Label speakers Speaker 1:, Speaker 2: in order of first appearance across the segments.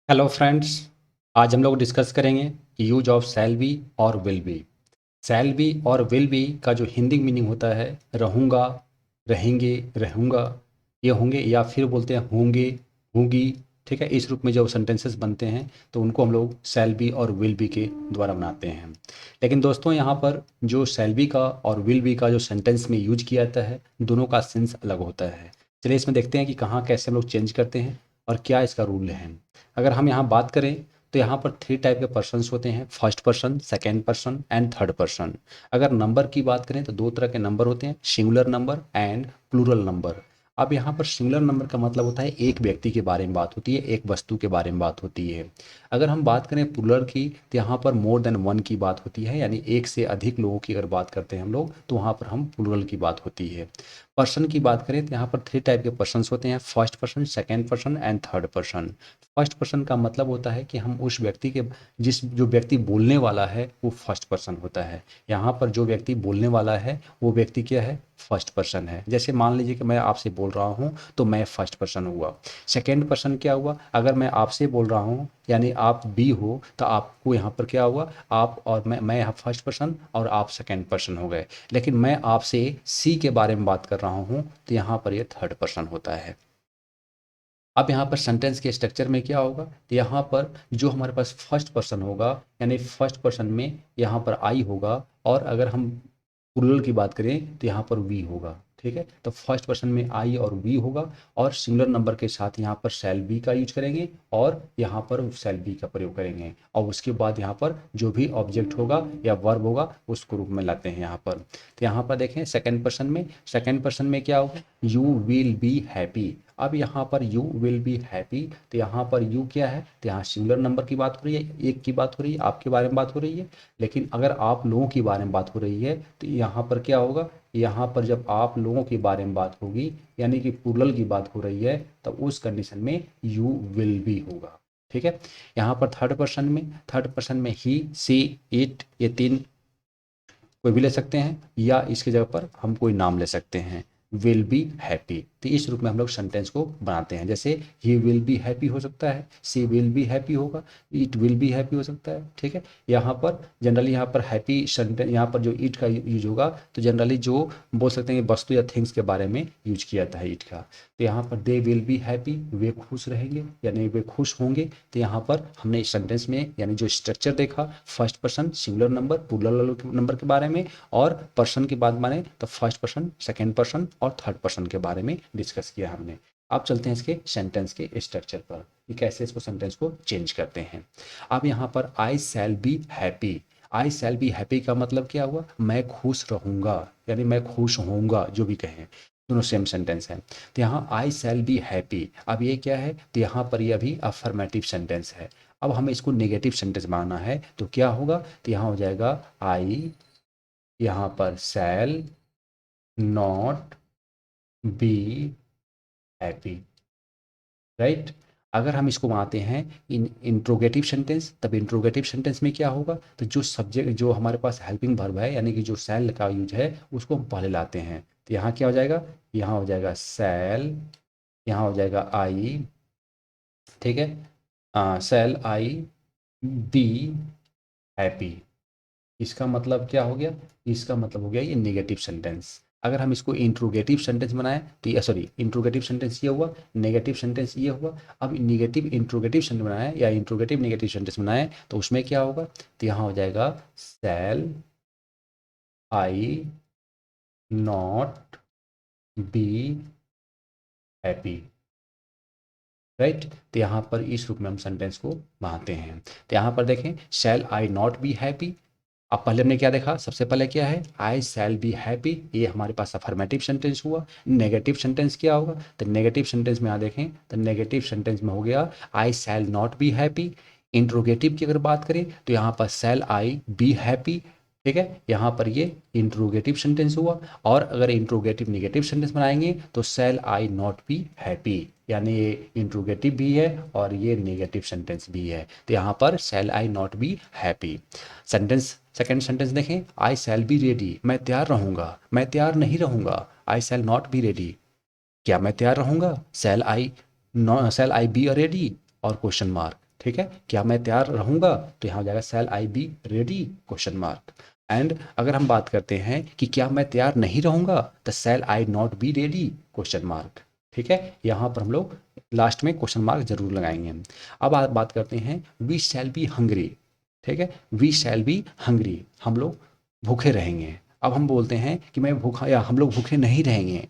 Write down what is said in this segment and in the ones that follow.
Speaker 1: Hello friends. आज हम लोग डिस्कस करेंगे यूज ऑफ शैल बी और विल बी। शैल बी और विल बी का जो हिंदी मीनिंग होता है रहूँगा, रहेंगे, रहूँगा, ये होंगे, या फिर बोलते हैं होंगे, होंगी। ठीक है, इस रूप में जब सेंटेंसेस बनते हैं तो उनको हम लोग शैल बी और विल बी के द्वारा बनाते हैं। लेकिन दोस्तों यहाँ पर जो शैल बी का और विल बी का जो सेंटेंस में यूज किया जाता है दोनों का सेंस अलग होता है। चलिए इसमें देखते हैं कि कहाँ कैसे हम लोग चेंज करते हैं और क्या इसका रूल है। अगर हम यहाँ बात करें तो यहाँ पर 3 टाइप के पर्सन्स होते हैं, first person, second person and third person. अगर नंबर की बात करें तो 2 तरह के नंबर होते हैं, singular number and plural number. अब यहाँ पर सिंगुलर नंबर का मतलब होता है एक व्यक्ति के बारे में बात होती है, एक वस्तु के बारे में बात होती है। अगर हम बात करें प्लूरल की तो यहाँ पर मोर देन वन की बात होती है, यानी एक से अधिक लोगों की अगर बात करते हैं हम लोग तो वहाँ पर हम प्लूरल की बात होती है। पर्सन की बात करें तो यहाँ पर 3 टाइप के पर्सन्स होते हैं, first person, second person and third person. First person का मतलब होता है कि हम उस व्यक्ति के जो व्यक्ति बोलने वाला है वो फर्स्ट पर्सन होता है। यहाँ पर जो व्यक्ति बोलने वाला है वो व्यक्ति क्या है, फर्स्ट पर्सन है। जैसे मान लीजिए कि मैं आपसे बोल रहा हूँ तो मैं फर्स्ट पर्सन हुआ। सेकेंड पर्सन क्या हुआ, अगर मैं आपसे बोल रहा हूँ यानी आप बी हो तो आपको यहाँ पर क्या हुआ, आप और मैं यहाँ फर्स्ट पर्सन और आप सेकेंड पर्सन हो गए। लेकिन मैं आपसे सी के बारे में बात कर रहा हूँ तो यहाँ पर ये थर्ड पर्सन होता है। अब यहाँ पर सेंटेंस के स्ट्रक्चर में क्या होगा, तो यहाँ पर जो हमारे पास फर्स्ट पर्सन होगा यानी फर्स्ट पर्सन में यहाँ पर आई होगा, और अगर हम प्लूरल की बात करें तो यहाँ पर वी होगा। ठीक है, तो फर्स्ट पर्सन में आई और वी होगा, और सिंगुलर नंबर के साथ यहाँ पर शैल बी का यूज करेंगे और यहाँ पर शैल बी का प्रयोग करेंगे, और उसके बाद यहाँ पर जो भी ऑब्जेक्ट होगा या वर्ब होगा उसको रूप में लाते हैं यहाँ पर। तो यहाँ पर देखें सेकेंड पर्सन में क्या होगा, यू विल बी हैप्पी। अब यहाँ पर यू विल बी हैप्पी, तो यहाँ पर यू क्या है, तो यहाँ सिंगुलर नंबर की बात हो रही है, एक की बात हो रही है, आपके बारे में बात हो रही है। लेकिन अगर आप लोगों के बारे में बात हो रही है तो यहाँ पर क्या होगा, यहाँ पर जब आप लोगों के बारे में बात होगी यानी कि प्लूरल की बात हो रही है तब उस कंडीशन में यू विल बी होगा। ठीक है, यहाँ पर थर्ड पर्सन में ही, सी, इट, ये 3 कोई भी ले सकते हैं, या इसकी जगह पर हम कोई नाम ले सकते हैं, विल बी हैप्पी। तो इस रूप में हम लोग सेंटेंस को बनाते हैं। जैसे ही विल बी हैप्पी हो सकता है, सी विल बी हैप्पी होगा, इट विल बी हैप्पी हो सकता है। ठीक है, यहाँ पर जनरली यहाँ पर हैप्पी सेंटेंस, यहाँ पर जो इट का यूज होगा तो जनरली जो बोल सकते हैं वस्तु या थिंग्स के बारे में यूज किया जाता है इट का। तो यहाँ पर दे विल बी हैप्पी, वे खुश रहेंगे यानी वे खुश होंगे। तो यहाँ पर हमने इस सेंटेंस में यानी जो स्ट्रक्चर देखा, first person, singular number, plural number के बारे में, और पर्सन की बात माने तो फर्स्ट पर्सन, सेकेंड पर्सन और थर्ड पर्सन के बारे में डिस्कस किया हमने। अब चलते हैं इसके सेंटेंस के स्ट्रक्चर पर कि कैसे इसको सेंटेंस को चेंज करते हैं। अब यहाँ पर I shall be happy, I shall be happy का मतलब क्या हुआ, मैं खुश रहूंगा यानी मैं खुश होऊंगा, जो भी कहें दोनों सेम सेंटेंस है। तो यहाँ आई शैल बी हैप्पी, अब ये क्या है, तो यहाँ पर ये अभी अफर्मेटिव सेंटेंस है। अब हमें इसको नेगेटिव सेंटेंस बनाना है तो क्या होगा, तो यहाँ हो जाएगा आई, यहाँ पर शैल नॉट बी हैप्पी, राइट। अगर हम इसको बनाते हैं इन इंट्रोगेटिव सेंटेंस, तब इंट्रोगेटिव सेंटेंस में क्या होगा, तो जो सब्जेक्ट जो हमारे पास हेल्पिंग वर्ब है यानी कि जो शैल का यूज है उसको हम पहले लाते हैं। तो यहाँ क्या हो जाएगा, यहाँ हो जाएगा शैल, यहाँ हो जाएगा आई। ठीक है, शैल आई बी हैप्पी। इसका मतलब क्या हो गया, इसका मतलब हो गया ये नेगेटिव सेंटेंस। अगर हम इसको इंट्रोगेटिव सेंटेंस बनाएं तो ये सॉरी इंट्रोगेटिव सेंटेंस ये हुआ, नेगेटिव सेंटेंस ये हुआ। अब नेगेटिव इंट्रोगेटिव सेंटेंस बनाएं या इंट्रोगेटिव नेगेटिव सेंटेंस बनाएं तो उसमें क्या होगा, तो यहाँ हो जाएगा shall I not be happy, right. तो यहाँ पर इस रूप में हम सेंटेंस को बनाते हैं। तो यहाँ पर देखें शैल आई नॉट बी हैप्पी। अब पहले हमने क्या देखा, सबसे पहले क्या है, आई शैल बी हैप्पी, ये हमारे पास अफर्मेटिव सेंटेंस हुआ। नेगेटिव सेंटेंस क्या होगा, तो नेगेटिव सेंटेंस में यहाँ देखें तो नेगेटिव सेंटेंस में हो गया I shall not be happy. Interrogative की अगर बात करें तो यहाँ पर शैल आई बी हैप्पी। ठीक है, यहाँ पर ये इंट्रोगेटिव सेंटेंस हुआ। और अगर इंट्रोगेटिव नेगेटिव सेंटेंस बनाएंगे तो shall I not be happy, यानी ये इंट्रोगेटिव भी है और ये नेगेटिव सेंटेंस भी है। तो यहाँ पर shall I not be happy. Sentence second sentence देखें, आई शैल बी रेडी, मैं तैयार रहूंगा, मैं तैयार नहीं रहूंगा। आई शैल नॉट बी रेडी, क्या मैं तैयार रहूंगा, शैल आई बी रेडी और क्वेश्चन मार्क। ठीक है, क्या मैं तैयार रहूँगा, तो यहाँ हो जाएगा shall I be ready question mark. And अगर हम बात करते हैं कि क्या मैं तैयार नहीं रहूँगा, तो shall I not be ready question mark. ठीक है, यहाँ पर हम लोग लास्ट में क्वेश्चन मार्क जरूर लगाएंगे। अब आप बात करते हैं वी शैल बी हंग्री। ठीक है, वी शैल बी हंग्री, हम लोग भूखे रहेंगे। अब हम बोलते हैं कि मैं भूखा, या हम लोग भूखे नहीं रहेंगे,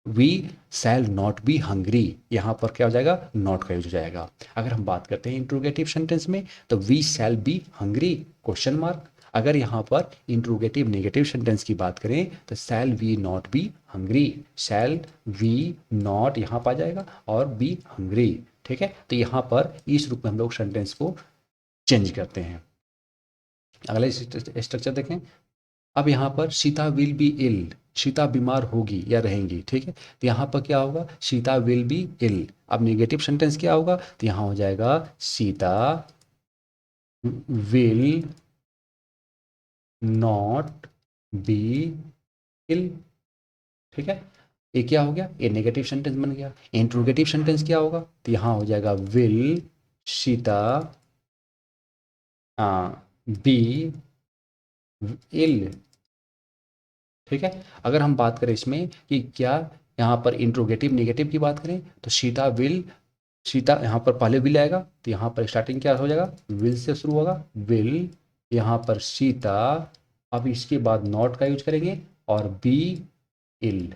Speaker 1: we shall not be hungry, यहाँ पर क्या हो जाएगा, नॉट का यूज हो जाएगा। अगर हम बात करते हैं इंट्रोगेटिव सेंटेंस में, तो we shall be hungry question mark. अगर यहाँ पर इंट्रोगेटिव नेगेटिव सेंटेंस की बात करें, तो shall we not be hungry, shall we not यहाँ पर आ जाएगा और बी हंग्री। ठीक है, तो यहाँ पर इस रूप में हम लोग सेंटेंस को चेंज करते हैं। अगला स्ट्रक्चर देखें। अब यहाँ पर Sita will be ill, Sita बीमार होगी या रहेंगी। ठीक है, तो यहाँ पर क्या होगा, सीता विल बी इल। अब नेगेटिव सेंटेंस क्या होगा, तो यहाँ हो जाएगा Sita will not be ill. ठीक है, ये क्या हो गया, ये नेगेटिव सेंटेंस बन गया। इंट्रोगेटिव सेंटेंस क्या होगा, तो यहाँ हो जाएगा विल सीता बी इल। ठीक है, अगर हम बात करें इसमें कि क्या यहाँ पर इंट्रोगेटिव नेगेटिव की बात करें, तो सीता विल, सीता यहाँ पर पहले विल आएगा, तो यहाँ पर स्टार्टिंग क्या हो जाएगा, विल से शुरू होगा, विल, यहाँ पर सीता, अब इसके बाद नॉट का यूज करेंगे और बी इल,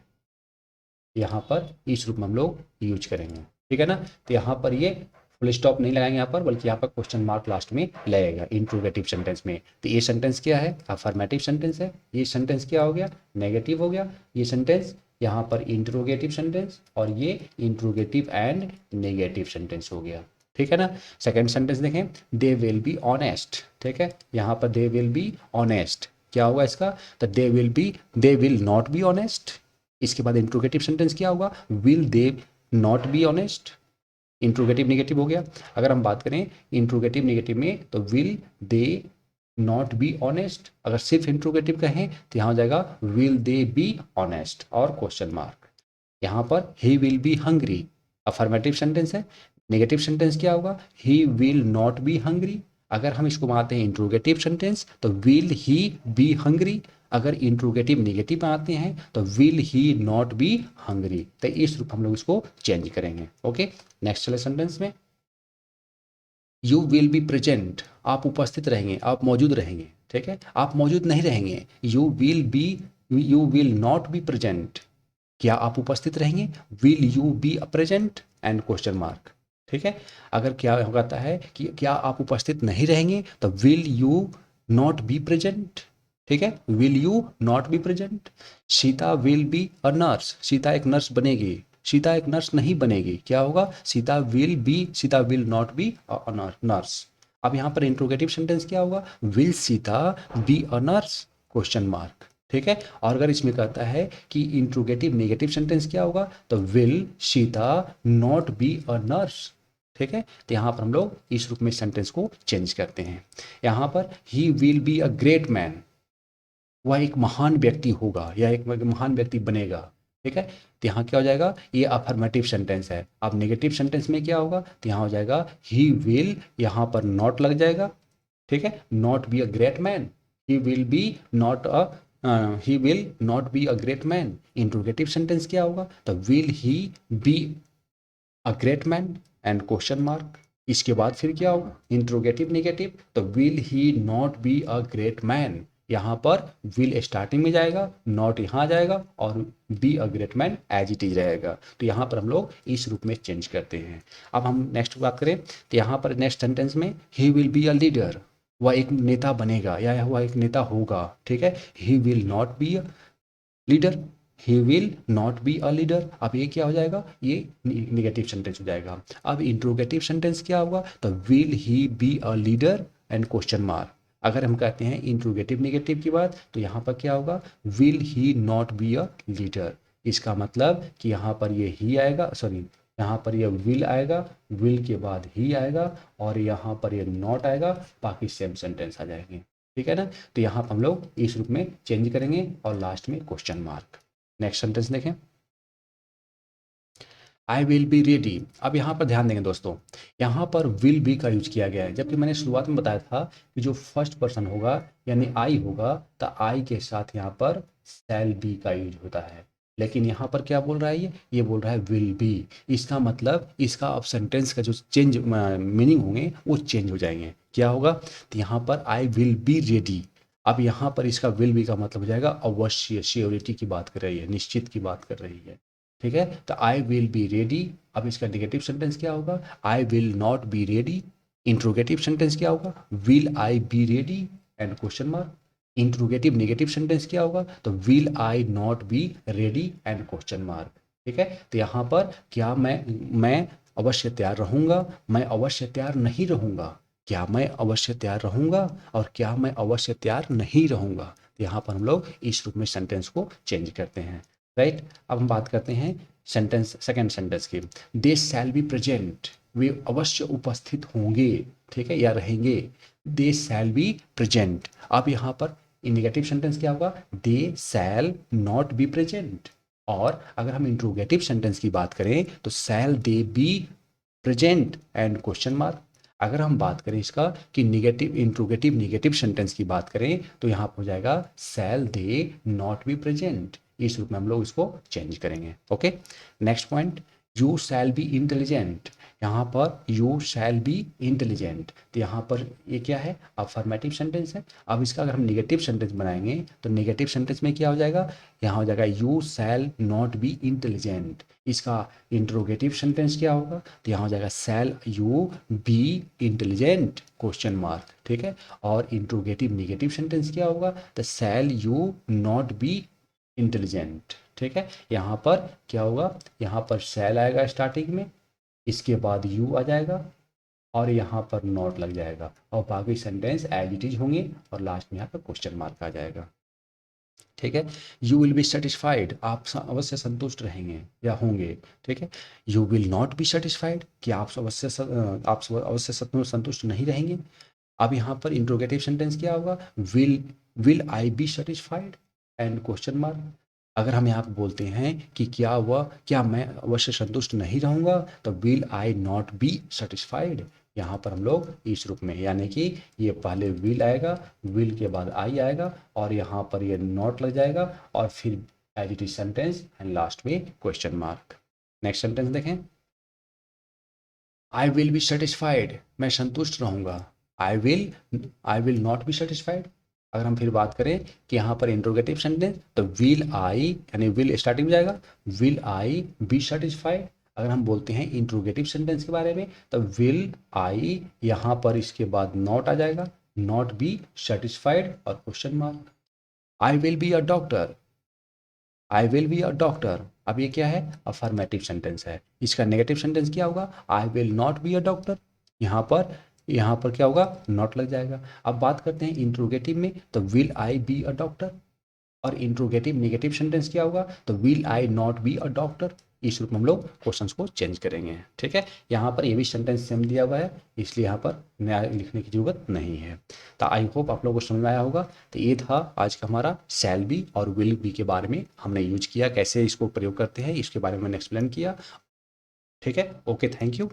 Speaker 1: यहाँ पर इस रूप में हम लोग यूज करेंगे। ठीक है ना, तो यहाँ पर ये फुल स्टॉप नहीं लगाएंगे यहाँ पर, बल्कि यहाँ पर क्वेश्चन मार्क लास्ट में लगेगा इंट्रोगेटिव सेंटेंस में। तो ये सेंटेंस क्या है, अफर्मेटिव सेंटेंस है। ये सेंटेंस क्या हो गया, नेगेटिव हो गया। ये सेंटेंस यहाँ पर इंट्रोगेटिव सेंटेंस, और ये इंट्रोगेटिव एंड नेगेटिव सेंटेंस हो गया। ठीक है ना, सेकेंड सेंटेंस देखें, दे विल बी ऑनेस्ट। ठीक है, यहाँ पर दे विल बी ऑनेस्ट, क्या होगा इसका, तो they will not be honest. इसके बाद इंट्रोगेटिव सेंटेंस क्या होगा, will they not be honest, interrogative negative हो गया। अगर हम बात करें इंट्रोगेटिव नेगेटिव में, तो will they not be honest. अगर सिर्फ इंट्रोगेटिव कहें, तो यहाँ हो जाएगा विल दे बी ऑनेस्ट और क्वेश्चन मार्क। यहाँ पर he will be hungry, affirmative sentence है। नेगेटिव सेंटेंस क्या होगा, he will not be hungry. अगर हम इसको मानते हैं इंट्रोगेटिव सेंटेंस, तो विल ही बी हंग्री। अगर इंट्रोगेटिव नेगेटिव में आते हैं, तो will he not be hungry. तो इस रूप हम लोग इसको चेंज करेंगे। ओके, नेक्स्ट चले सेंटेंस में, यू विल बी प्रेजेंट, आप उपस्थित रहेंगे, आप मौजूद रहेंगे। ठीक है, आप मौजूद नहीं रहेंगे, you will not be present, क्या आप उपस्थित रहेंगे, will you B present and question mark. ठीक है, अगर क्या होता है कि क्या आप उपस्थित नहीं रहेंगे, तो will you not be present. ठीक है, will you not be present. Sita will be a nurse, Sita एक नर्स बनेगी, सीता एक नर्स नहीं बनेगी, क्या होगा, Sita will not be a nurse. अब यहाँ पर इंट्रोगेटिव सेंटेंस क्या होगा, will Sita be a nurse question mark. ठीक है, और अगर इसमें कहता है कि इंट्रोगेटिव नेगेटिव सेंटेंस क्या होगा, तो will Sita not be a nurse. ठीक है, तो यहाँ पर हम लोग इस रूप में सेंटेंस को चेंज करते हैं। यहाँ पर he will be a great man, वह एक महान व्यक्ति होगा या एक महान व्यक्ति बनेगा। ठीक है, तो यहाँ क्या हो जाएगा, ये अफर्मेटिव सेंटेंस है। अब नेगेटिव सेंटेंस में क्या होगा, तो यहाँ हो जाएगा ही विल, यहाँ पर नॉट लग जाएगा। ठीक है, not be a great man, he will be not a he will not B a great man. Interrogative sentence क्या होगा, तो will he B a great man and question mark. इसके बाद फिर क्या होगा, इंट्रोगेटिव नेगेटिव, तो will he not be a great man, यहाँ पर विल स्टार्टिंग में जाएगा, नॉट यहाँ जाएगा, और be a great man as it is रहेगा। तो यहाँ पर हम लोग इस रूप में चेंज करते हैं। अब हम नेक्स्ट बात करें, तो यहाँ पर नेक्स्ट सेंटेंस में he will be a leader, वह एक नेता बनेगा या वह एक नेता होगा। ठीक है, he will not be a leader, he will not be a leader. अब ये क्या हो जाएगा, ये निगेटिव सेंटेंस हो जाएगा। अब इंट्रोगेटिव सेंटेंस क्या होगा, तो will he be a leader and question mark. अगर हम कहते हैं इंट्रोगेटिव नेगेटिव की बात, तो यहाँ पर क्या होगा, will he not be a leader. इसका मतलब कि यहाँ पर ये ही आएगा, सॉरी, यहाँ पर ये विल आएगा, विल के बाद ही आएगा, और यहाँ पर ये नॉट आएगा, बाकी सेम सेंटेंस आ जाएंगे। ठीक है ना, तो यहाँ पर हम लोग इस रूप में चेंज करेंगे और लास्ट में क्वेश्चन मार्क। नेक्स्ट सेंटेंस देखें, आई विल बी रेडी। अब यहाँ पर ध्यान देंगे दोस्तों, यहाँ पर विल बी का यूज किया गया है, जबकि मैंने शुरुआत में बताया था कि जो फर्स्ट पर्सन होगा यानी आई होगा तो आई के साथ यहाँ पर शैल बी का यूज होता है। लेकिन यहाँ पर क्या बोल रहा है, ये बोल रहा है विल बी। इसका मतलब इसका अब सेंटेंस का जो चेंज मीनिंग होंगे वो चेंज हो जाएंगे। क्या होगा, तो यहाँ पर आई विल बी रेडी। अब यहाँ पर इसका विल बी का मतलब हो जाएगा अवश्य, श्योरिटी की बात कर रही है, निश्चित की बात कर रही है। ठीक है, तो आई विल बी रेडी। अब इसका नेगेटिव सेंटेंस क्या होगा, आई will not be ready. Interrogative sentence क्या होगा, will I be ready and question mark. Interrogative negative sentence क्या होगा, तो will I not be ready and question mark. ठीक है, तो यहाँ पर क्या मैं अवश्य तैयार रहूंगा, मैं अवश्य तैयार नहीं रहूंगा, क्या मैं अवश्य तैयार रहूंगा और क्या मैं अवश्य तैयार नहीं रहूंगा। तो यहाँ पर हम लोग इस रूप में सेंटेंस को चेंज करते हैं। राइट, अब हम बात करते हैं सेंटेंस, सेकेंड सेंटेंस की। दे शैल बी प्रेजेंट, वे अवश्य उपस्थित होंगे, ठीक है, या रहेंगे। They shall be present. अब यहाँ पर नेगेटिव सेंटेंस क्या होगा, they shall not be present. और अगर हम इंट्रोगेटिव सेंटेंस की बात करें तो shall they be present and question mark. अगर हम बात करें इसका कि निगेटिव इंट्रोगेटिव निगेटिव सेंटेंस की बात करें तो यहाँ पर हो जाएगा शैल दे नॉट बी प्रेजेंट। इस रूप में हम लोग इसको चेंज करेंगे। Okay, next point, you shall be intelligent. यहाँ पर यू शैल बी इंटेलिजेंट, तो यहाँ पर ये क्या है, अफर्मेटिव सेंटेंस है। अब इसका अगर हम निगेटिव सेंटेंस बनाएंगे तो निगेटिव सेंटेंस में क्या हो जाएगा, यहाँ हो जाएगा you shall not be intelligent. इसका इंट्रोगेटिव सेंटेंस क्या होगा, तो यहाँ हो जाएगा shall you be intelligent question mark. ठीक है, और इंट्रोगेटिव निगेटिव सेंटेंस क्या होगा, तो shall you not be intelligent. ठीक है, यहाँ पर क्या होगा, यहाँ पर शैल आएगा स्टार्टिंग में, इसके बाद यू आ जाएगा और यहाँ पर नॉट लग जाएगा और बाकी सेंटेंस एज इट इज होंगे और लास्ट में यहाँ पर क्वेश्चन मार्क आ जाएगा। ठीक है, यू विल बी सेटिस्फाइड, आप अवश्य संतुष्ट रहेंगे या होंगे। ठीक है, you will not be satisfied, कि आप अवश्य संतुष्ट नहीं रहेंगे। अब यहाँ पर इंट्रोगेटिव सेंटेंस क्या होगा, will I be satisfied and question mark. अगर हम यहाँ पे बोलते हैं कि क्या मैं अवश्य संतुष्ट नहीं रहूँगा, तो will I not be satisfied. यहाँ पर हम लोग इस रूप में, यानी कि ये पहले विल आएगा, विल के बाद आई आएगा और यहाँ पर ये नॉट लग जाएगा और फिर as it is sentence and last में क्वेश्चन मार्क। नेक्स्ट सेंटेंस देखें, आई विल बी सेटिस्फाइड, मैं संतुष्ट रहूँगा। I will not be satisfied. अगर हम फिर बात करें कि यहाँ पर इंट्रोगेटिव सेंटेंस, तो विल आई, यानी विल स्टार्टिंग में जाएगा, विल आई बी सेटिस्फाइड। अगर हम बोलते हैं इंट्रोगेटिव सेंटेंस के बारे में तो विल आई, यहाँ पर इसके बाद नॉट आ जाएगा, नॉट बी सेटिस्फाइड और question mark. I will be a doctor, I will be a doctor. अब ये क्या है, अफर्मेटिव सेंटेंस है। इसका नेगेटिव सेंटेंस क्या होगा, आई will not be a doctor. यहाँ पर क्या होगा, नॉट लग जाएगा। अब बात करते हैं इंट्रोगेटिव में, तो will I be a doctor. और इंट्रोगेटिव नेगेटिव सेंटेंस क्या होगा, तो will I not be a doctor. इस रूप में हम लोग क्वेश्चंस को चेंज करेंगे। ठीक है, यहाँ पर ये भी सेंटेंस सेम दिया हुआ है, इसलिए यहाँ पर नया लिखने की जरूरत नहीं है। तो आई होप आप लोगों को समझ में आया होगा। तो ये था आज का हमारा शैल बी और विल बी के बारे में हमने यूज किया, कैसे इसको प्रयोग करते हैं इसके बारे में मैंने एक्सप्लेन किया। ठीक है, ओके, थैंक यू।